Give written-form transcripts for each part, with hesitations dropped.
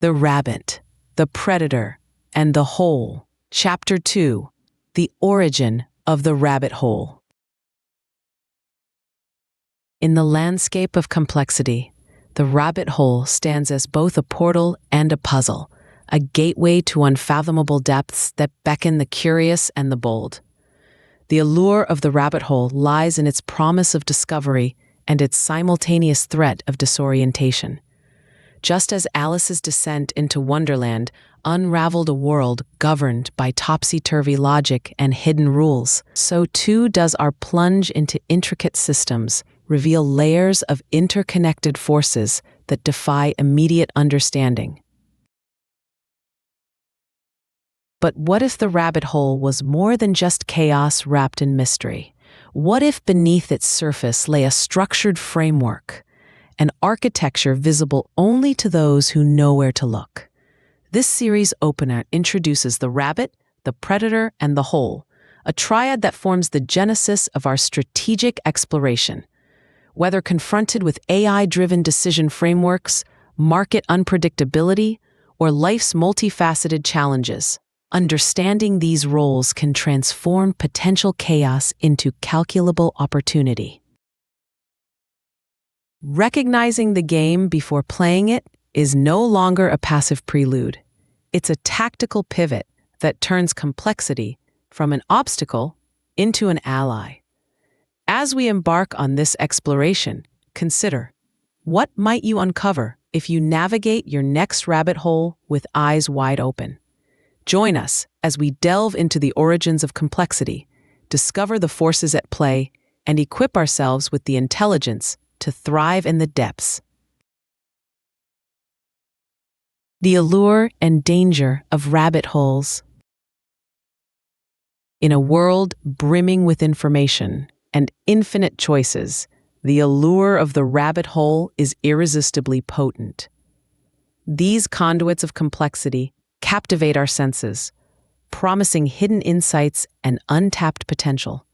The Rabbit, the Predator, and the Hole. Chapter 2. The Origin of the Rabbit Hole. In the landscape of complexity, the rabbit hole stands as both a portal and a puzzle, a gateway to unfathomable depths that beckon the curious and the bold. The allure of the rabbit hole lies in its promise of discovery and its simultaneous threat of disorientation. Just as Alice's descent into Wonderland unraveled a world governed by topsy-turvy logic and hidden rules, so too does our plunge into intricate systems reveal layers of interconnected forces that defy immediate understanding. But what if the rabbit hole was more than just chaos wrapped in mystery? What if beneath its surface lay a structured framework, an architecture visible only to those who know where to look? This series opener introduces the rabbit, the predator, and the hole, a triad that forms the genesis of our strategic exploration. Whether confronted with AI-driven decision frameworks, market unpredictability, or life's multifaceted challenges, understanding these roles can transform potential chaos into calculable opportunity. Recognizing the game before playing it is no longer a passive prelude. It's a tactical pivot that turns complexity from an obstacle into an ally. As we embark on this exploration, consider, what might you uncover if you navigate your next rabbit hole with eyes wide open? Join us as we delve into the origins of complexity, discover the forces at play, and equip ourselves with the intelligence to thrive in the depths. The allure and danger of rabbit holes. In a world brimming with information and infinite choices, the allure of the rabbit hole is irresistibly potent. These conduits of complexity captivate our senses, promising hidden insights and untapped potential.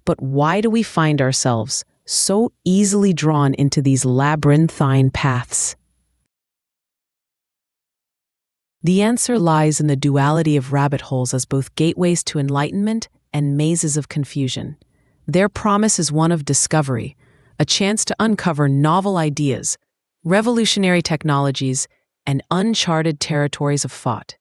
But why do we find ourselves so easily drawn into these labyrinthine paths? The answer lies in the duality of rabbit holes as both gateways to enlightenment and mazes of confusion. Their promise is one of discovery, a chance to uncover novel ideas, revolutionary technologies, and uncharted territories of thought.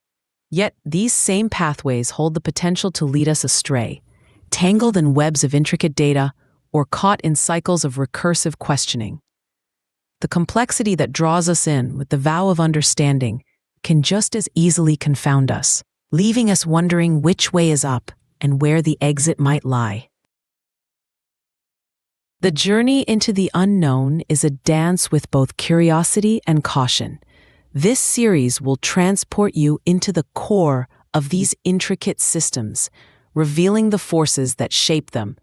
Yet these same pathways hold the potential to lead us astray, tangled in webs of intricate data or caught in cycles of recursive questioning. The complexity that draws us in with the vow of understanding can just as easily confound us, leaving us wondering which way is up and where the exit might lie. The journey into the unknown is a dance with both curiosity and caution. This series will transport you into the core of these intricate systems, revealing the forces that shape them: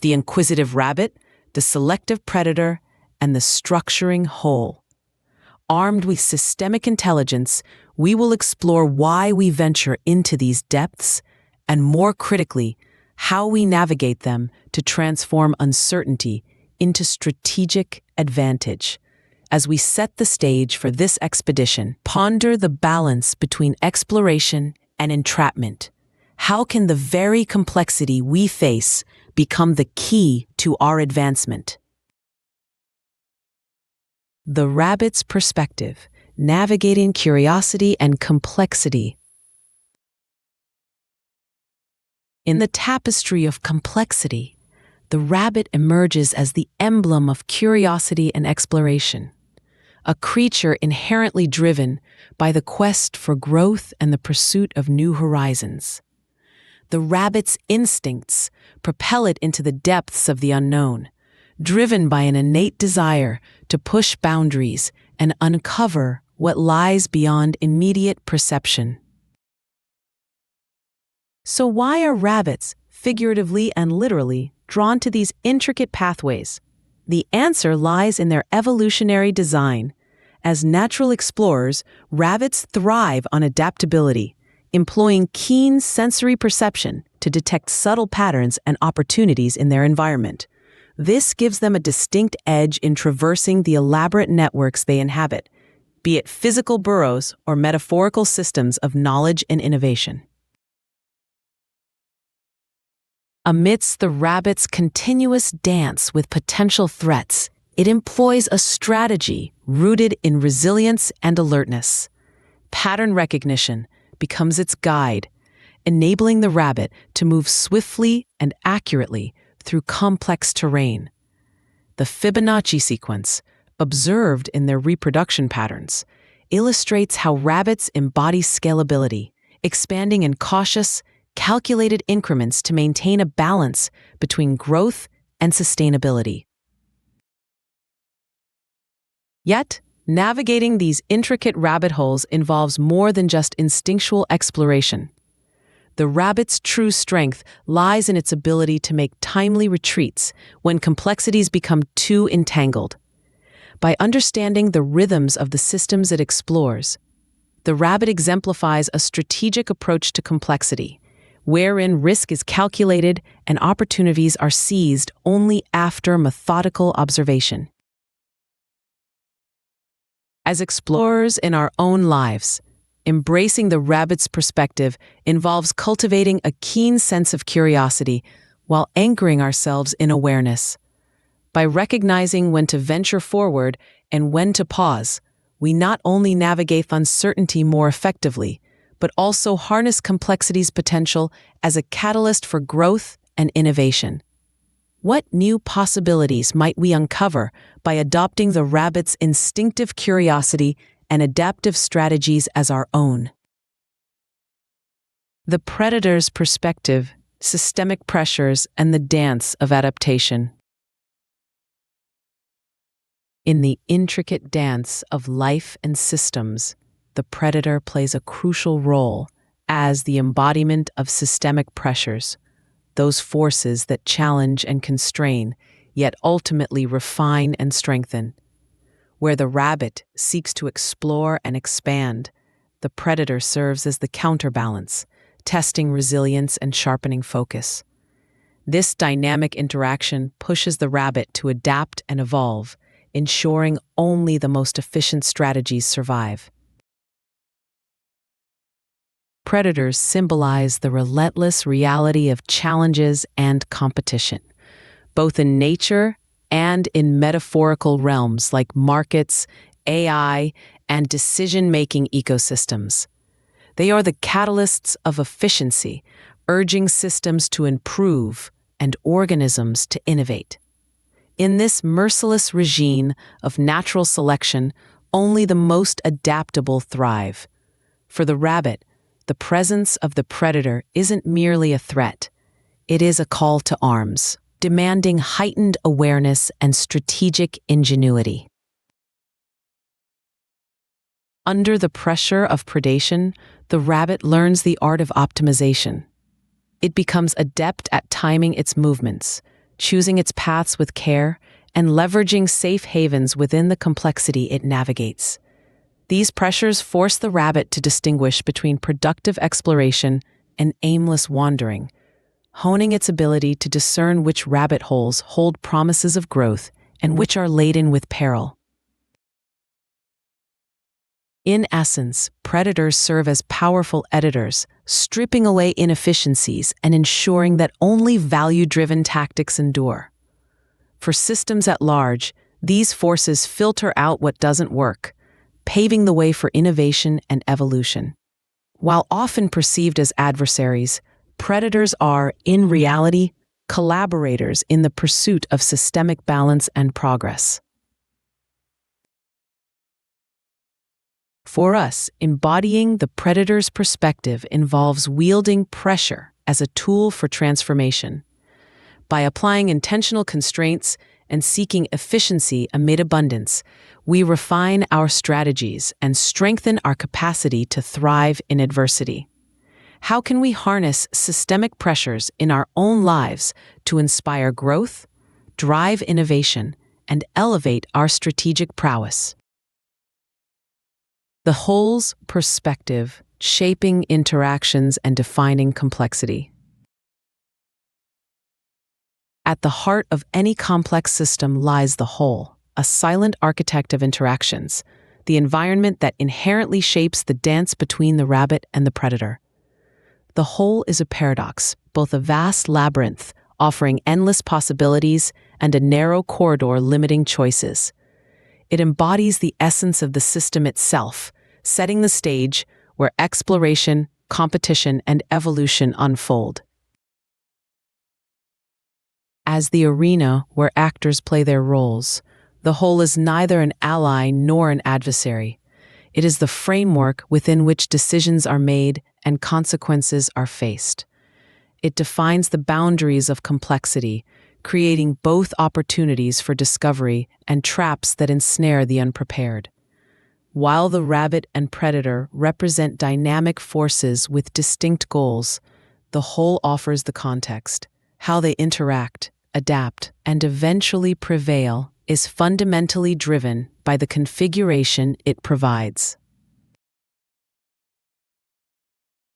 the inquisitive rabbit, the selective predator, and the structuring hole. Armed with systemic intelligence, we will explore why we venture into these depths, and more critically, how we navigate them to transform uncertainty into strategic advantage. As we set the stage for this expedition, ponder the balance between exploration and entrapment. How can the very complexity we face become the key to our advancement? The rabbit's perspective, navigating curiosity and complexity. In the tapestry of complexity, the rabbit emerges as the emblem of curiosity and exploration, a creature inherently driven by the quest for growth and the pursuit of new horizons. The rabbit's instincts propel it into the depths of the unknown, driven by an innate desire to push boundaries and uncover what lies beyond immediate perception. So why are rabbits, figuratively and literally, drawn to these intricate pathways? The answer lies in their evolutionary design. As natural explorers, rabbits thrive on adaptability, employing keen sensory perception to detect subtle patterns and opportunities in their environment. This gives them a distinct edge in traversing the elaborate networks they inhabit, be it physical burrows or metaphorical systems of knowledge and innovation. Amidst the rabbit's continuous dance with potential threats, it employs a strategy rooted in resilience and alertness. Pattern recognition becomes its guide, enabling the rabbit to move swiftly and accurately through complex terrain. The Fibonacci sequence, observed in their reproduction patterns, illustrates how rabbits embody scalability, expanding in cautious, calculated increments to maintain a balance between growth and sustainability. Yet, navigating these intricate rabbit holes involves more than just instinctual exploration. The rabbit's true strength lies in its ability to make timely retreats when complexities become too entangled. By understanding the rhythms of the systems it explores, the rabbit exemplifies a strategic approach to complexity, wherein risk is calculated and opportunities are seized only after methodical observation. As explorers in our own lives, embracing the rabbit's perspective involves cultivating a keen sense of curiosity while anchoring ourselves in awareness. By recognizing when to venture forward and when to pause, we not only navigate uncertainty more effectively, but also harness complexity's potential as a catalyst for growth and innovation. What new possibilities might we uncover by adopting the rabbit's instinctive curiosity and adaptive strategies as our own? The predator's perspective, systemic pressures, and the dance of adaptation. In the intricate dance of life and systems, the predator plays a crucial role as the embodiment of systemic pressures, those forces that challenge and constrain, yet ultimately refine and strengthen. Where the rabbit seeks to explore and expand, the predator serves as the counterbalance, testing resilience and sharpening focus. This dynamic interaction pushes the rabbit to adapt and evolve, ensuring only the most efficient strategies survive. Predators symbolize the relentless reality of challenges and competition, both in nature and in metaphorical realms like markets, AI, and decision-making ecosystems. They are the catalysts of efficiency, urging systems to improve and organisms to innovate. In this merciless regime of natural selection, only the most adaptable thrive. For the rabbit, the presence of the predator isn't merely a threat. It is a call to arms, demanding heightened awareness and strategic ingenuity. Under the pressure of predation, the rabbit learns the art of optimization. It becomes adept at timing its movements, choosing its paths with care, and leveraging safe havens within the complexity it navigates. These pressures force the rabbit to distinguish between productive exploration and aimless wandering, honing its ability to discern which rabbit holes hold promises of growth and which are laden with peril. In essence, predators serve as powerful editors, stripping away inefficiencies and ensuring that only value-driven tactics endure. For systems at large, these forces filter out what doesn't work, paving the way for innovation and evolution. While often perceived as adversaries, predators are, in reality, collaborators in the pursuit of systemic balance and progress. For us, embodying the predator's perspective involves wielding pressure as a tool for transformation. By applying intentional constraints and seeking efficiency amid abundance, we refine our strategies and strengthen our capacity to thrive in adversity. How can we harness systemic pressures in our own lives to inspire growth, drive innovation, and elevate our strategic prowess? The whole's perspective, shaping interactions and defining complexity. At the heart of any complex system lies the whole, a silent architect of interactions, the environment that inherently shapes the dance between the rabbit and the predator. The whole is a paradox, both a vast labyrinth offering endless possibilities and a narrow corridor limiting choices. It embodies the essence of the system itself, setting the stage where exploration, competition, and evolution unfold. As the arena where actors play their roles, the whole is neither an ally nor an adversary. It is the framework within which decisions are made and consequences are faced. It defines the boundaries of complexity, creating both opportunities for discovery and traps that ensnare the unprepared. While the rabbit and predator represent dynamic forces with distinct goals, the whole offers the context. How they interact, adapt, and eventually prevail is fundamentally driven by the configuration it provides.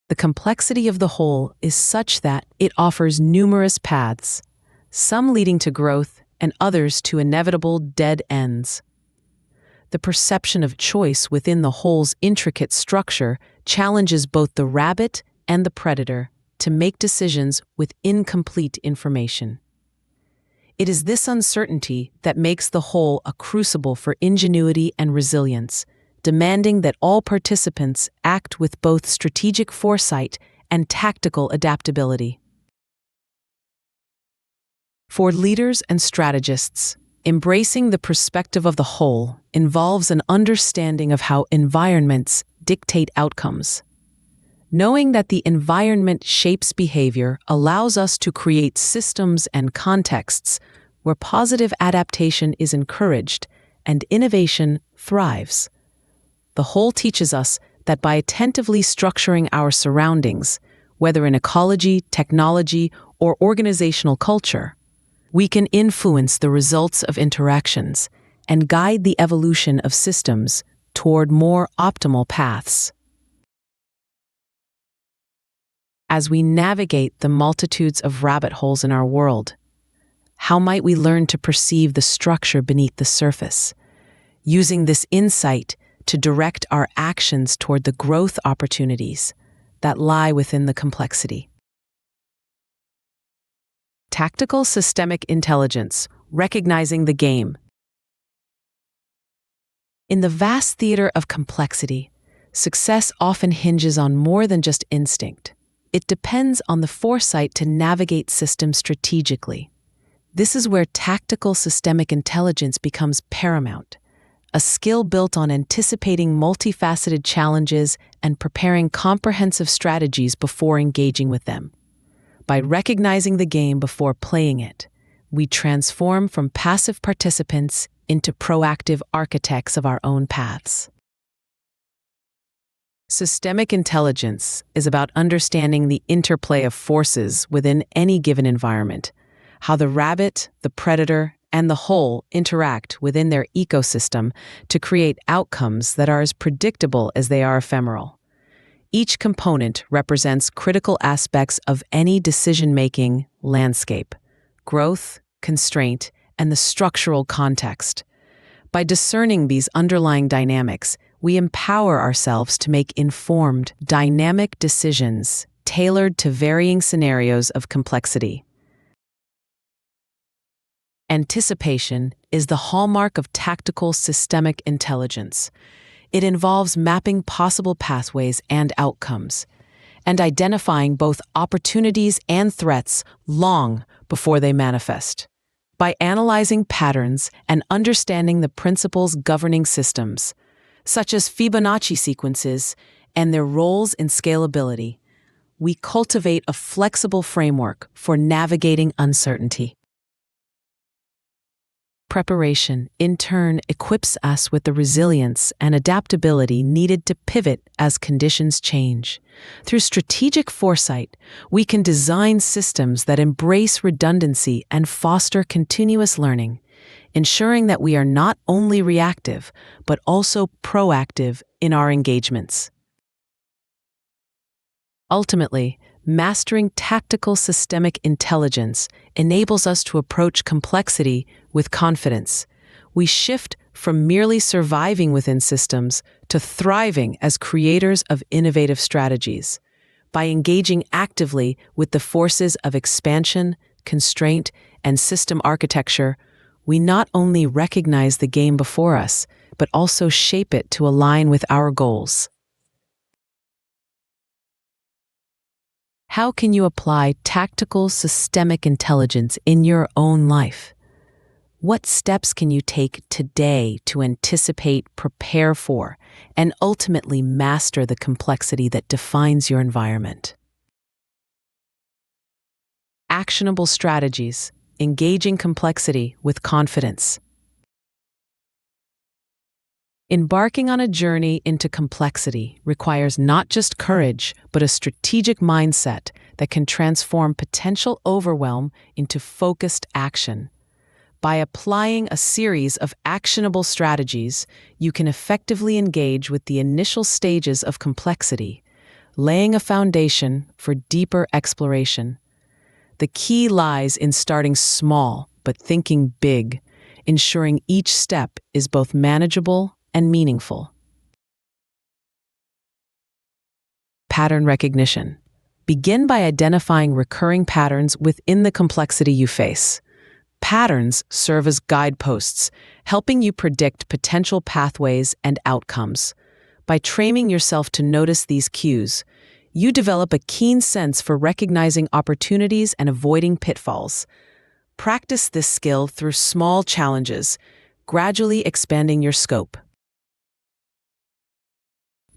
The complexity of the whole is such that it offers numerous paths, some leading to growth and others to inevitable dead ends. The perception of choice within the whole's intricate structure challenges both the rabbit and the predator to make decisions with incomplete information. It is this uncertainty that makes the whole a crucible for ingenuity and resilience, demanding that all participants act with both strategic foresight and tactical adaptability. For leaders and strategists, embracing the perspective of the whole involves an understanding of how environments dictate outcomes. Knowing that the environment shapes behavior allows us to create systems and contexts where positive adaptation is encouraged and innovation thrives. The whole teaches us that by attentively structuring our surroundings, whether in ecology, technology, or organizational culture, we can influence the results of interactions and guide the evolution of systems toward more optimal paths. As we navigate the multitudes of rabbit holes in our world, how might we learn to perceive the structure beneath the surface, using this insight to direct our actions toward the growth opportunities that lie within the complexity? Tactical systemic intelligence, recognizing the game. In the vast theater of complexity, success often hinges on more than just instinct. It depends on the foresight to navigate systems strategically. This is where tactical systemic intelligence becomes paramount, a skill built on anticipating multifaceted challenges and preparing comprehensive strategies before engaging with them. By recognizing the game before playing it, we transform from passive participants into proactive architects of our own paths. Systemic intelligence is about understanding the interplay of forces within any given environment, how the rabbit, the predator, and the whole interact within their ecosystem to create outcomes that are as predictable as they are ephemeral. Each component represents critical aspects of any decision-making landscape: growth, constraint, and the structural context. By discerning these underlying dynamics, we empower ourselves to make informed, dynamic decisions tailored to varying scenarios of complexity. Anticipation is the hallmark of tactical systemic intelligence. It involves mapping possible pathways and outcomes, and identifying both opportunities and threats long before they manifest. By analyzing patterns and understanding the principles governing systems, such as Fibonacci sequences and their roles in scalability, we cultivate a flexible framework for navigating uncertainty. Preparation, in turn, equips us with the resilience and adaptability needed to pivot as conditions change. Through strategic foresight, we can design systems that embrace redundancy and foster continuous learning, ensuring that we are not only reactive, but also proactive in our engagements. Ultimately, mastering tactical systemic intelligence enables us to approach complexity with confidence. We shift from merely surviving within systems to thriving as creators of innovative strategies. By engaging actively with the forces of expansion, constraint, and system architecture, we not only recognize the game before us, but also shape it to align with our goals. How can you apply tactical systemic intelligence in your own life? What steps can you take today to anticipate, prepare for, and ultimately master the complexity that defines your environment? Actionable strategies, engaging complexity with confidence. Embarking on a journey into complexity requires not just courage, but a strategic mindset that can transform potential overwhelm into focused action. By applying a series of actionable strategies, you can effectively engage with the initial stages of complexity, laying a foundation for deeper exploration. The key lies in starting small but thinking big, ensuring each step is both manageable and meaningful. Pattern recognition. Begin by identifying recurring patterns within the complexity you face. Patterns serve as guideposts, helping you predict potential pathways and outcomes. By training yourself to notice these cues, you develop a keen sense for recognizing opportunities and avoiding pitfalls. Practice this skill through small challenges, gradually expanding your scope.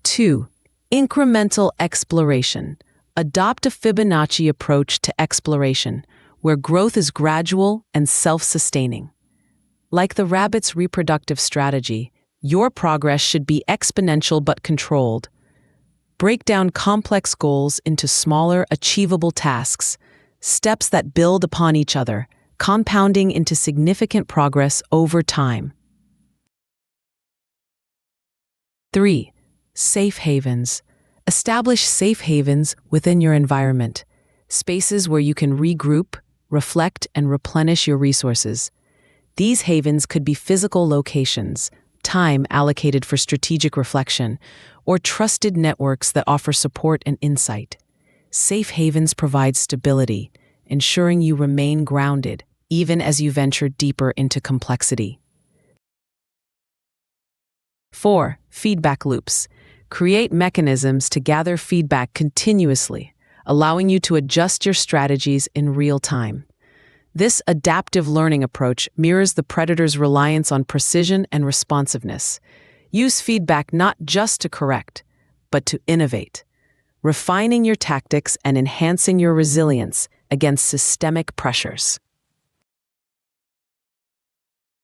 2. Incremental exploration. Adopt a Fibonacci approach to exploration, where growth is gradual and self-sustaining. Like the rabbit's reproductive strategy, your progress should be exponential but controlled. Break down complex goals into smaller, achievable tasks, steps that build upon each other, compounding into significant progress over time. 3. Safe havens. Establish safe havens within your environment, spaces where you can regroup, reflect, and replenish your resources. These havens could be physical locations, time allocated for strategic reflection, or trusted networks that offer support and insight. Safe havens provide stability, ensuring you remain grounded even as you venture deeper into complexity. 4. Feedback loops. Create mechanisms to gather feedback continuously, allowing you to adjust your strategies in real time. This adaptive learning approach mirrors the predator's reliance on precision and responsiveness. Use feedback not just to correct, but to innovate, refining your tactics and enhancing your resilience against systemic pressures.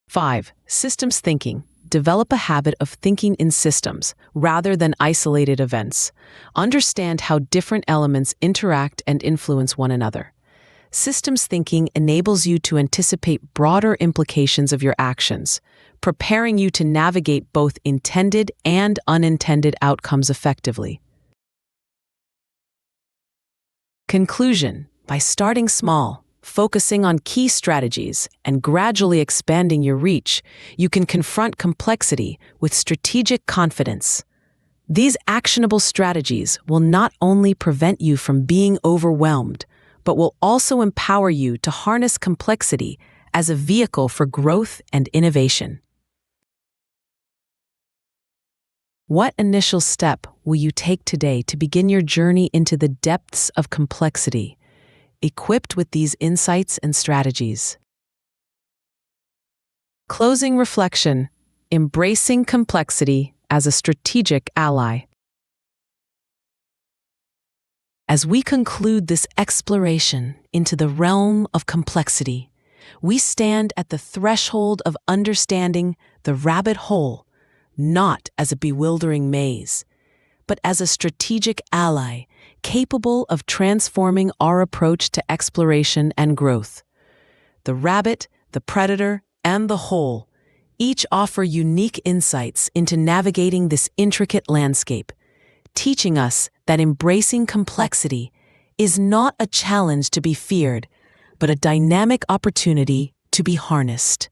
5. Systems thinking. Develop a habit of thinking in systems rather than isolated events. Understand how different elements interact and influence one another. Systems thinking enables you to anticipate broader implications of your actions, preparing you to navigate both intended and unintended outcomes effectively. Conclusion. By starting small, focusing on key strategies, and gradually expanding your reach, you can confront complexity with strategic confidence. These actionable strategies will not only prevent you from being overwhelmed, but will also empower you to harness complexity as a vehicle for growth and innovation. What initial step will you take today to begin your journey into the depths of complexity, equipped with these insights and strategies? Closing reflection. Embracing complexity as a strategic ally. As we conclude this exploration into the realm of complexity, we stand at the threshold of understanding the rabbit hole, not as a bewildering maze, but as a strategic ally capable of transforming our approach to exploration and growth. The rabbit, the predator, and the hole each offer unique insights into navigating this intricate landscape, teaching us that embracing complexity is not a challenge to be feared, but a dynamic opportunity to be harnessed.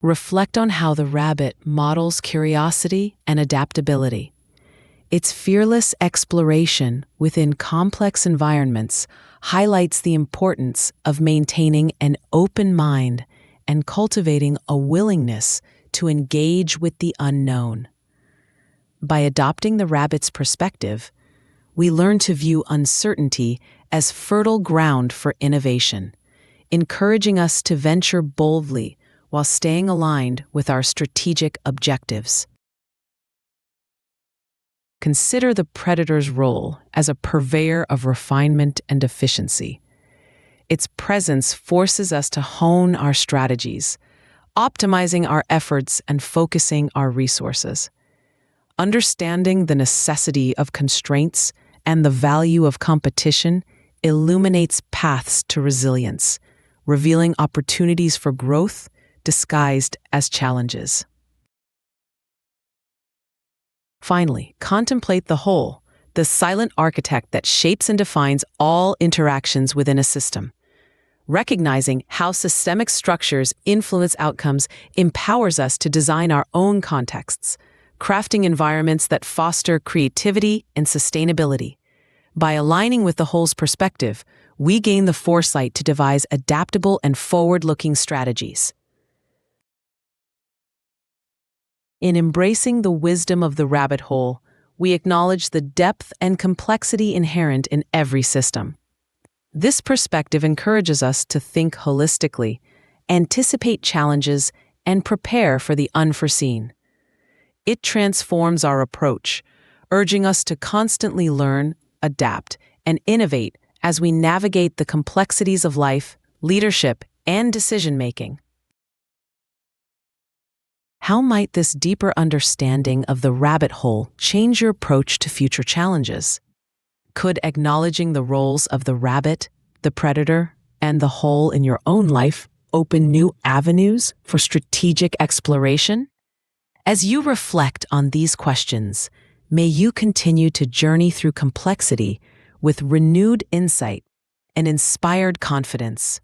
Reflect on how the rabbit models curiosity and adaptability. Its fearless exploration within complex environments highlights the importance of maintaining an open mind and cultivating a willingness to engage with the unknown. By adopting the rabbit's perspective, we learn to view uncertainty as fertile ground for innovation, encouraging us to venture boldly while staying aligned with our strategic objectives. Consider the predator's role as a purveyor of refinement and efficiency. Its presence forces us to hone our strategies, optimizing our efforts and focusing our resources. Understanding the necessity of constraints and the value of competition illuminates paths to resilience, revealing opportunities for growth disguised as challenges. Finally, contemplate the whole, the silent architect that shapes and defines all interactions within a system. Recognizing how systemic structures influence outcomes empowers us to design our own contexts, crafting environments that foster creativity and sustainability. By aligning with the whole's perspective, we gain the foresight to devise adaptable and forward-looking strategies. In embracing the wisdom of the rabbit hole, we acknowledge the depth and complexity inherent in every system. This perspective encourages us to think holistically, anticipate challenges, and prepare for the unforeseen. It transforms our approach, urging us to constantly learn, adapt, and innovate as we navigate the complexities of life, leadership, and decision-making. How might this deeper understanding of the rabbit hole change your approach to future challenges? Could acknowledging the roles of the rabbit, the predator, and the whole in your own life open new avenues for strategic exploration? As you reflect on these questions, may you continue to journey through complexity with renewed insight and inspired confidence.